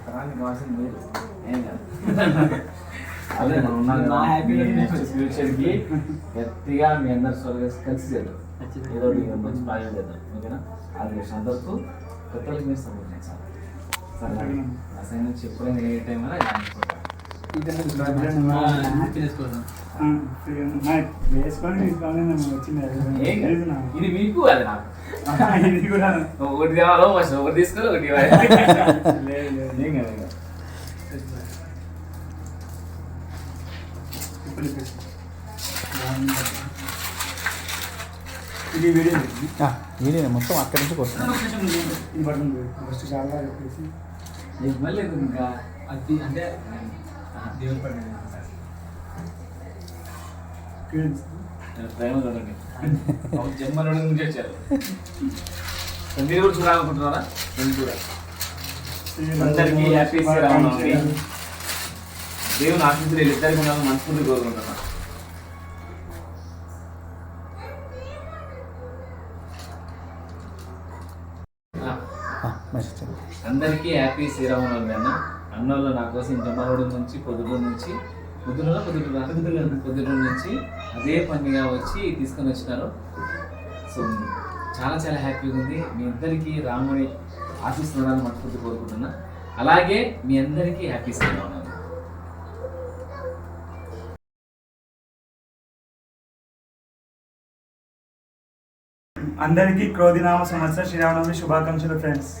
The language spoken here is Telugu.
తరానికి కావాల్సింది మీరు ఏం కాదు. అదే మనం ఉన్నాం ఫ్యూచర్కి గట్టిగా మీ అందరు కలిసి చేద్దాం, ఏదో మంచి ప్రాజెక్ట్ చేద్దాం. ఓకేనా? అది అందరితో కొత్తలకు మీరు సపోర్ట్ చేయాలి. సరే అసలు నుంచి ఎప్పుడైనా ఏ టైం అయినా ఇది మీకు అది నాకు ఇది కూడా ఒకటి కావాలో ఒకటి తీసుకొని ఒకటి ఏం కదా. ఇది వీడియో వీడియో మొత్తం అక్కడి నుంచి వస్తుంది. ఇది పడుతుంది ఫస్ట్ చాలా చెప్పేసి మళ్ళీ ఇంకా అది అంటే దేవుడు పడిన ప్రేమ చూడండి, జన్మలో నుంచి వచ్చారు. మీరు కూడా చూడాలనుకుంటున్నారా? నేను కూడా అందరికీ హ్యాపీ శ్రీరామనవమి. దేవుని ఆశీస్సులు ఇద్దరికి ఉండాలని మనస్ఫూర్తి కోరుకుంటున్నా. అందరికీ హ్యాపీ శ్రీరామనవమి అన్న. అన్నోళ్ళు నా కోసం జమ్మరోడ్ నుంచి పొద్దుటూరు నుంచి పొద్దుటూరు నుంచి అదే పండుగ వచ్చి తీసుకొని వచ్చినారు. సో చాలా చాలా హ్యాపీగా ఉంది. మీ అందరికీ రాముడి ఆశిస్తున్నారని మనస్ఫూర్తి కోరుకుంటున్నా. అలాగే మీ అందరికీ హ్యాపీ శ్రీరామనవమి. అందరికీ క్రోధినామ సంవత్సర శ్రీరామనవమి శుభాకాంక్షలు ఫ్రెండ్స్.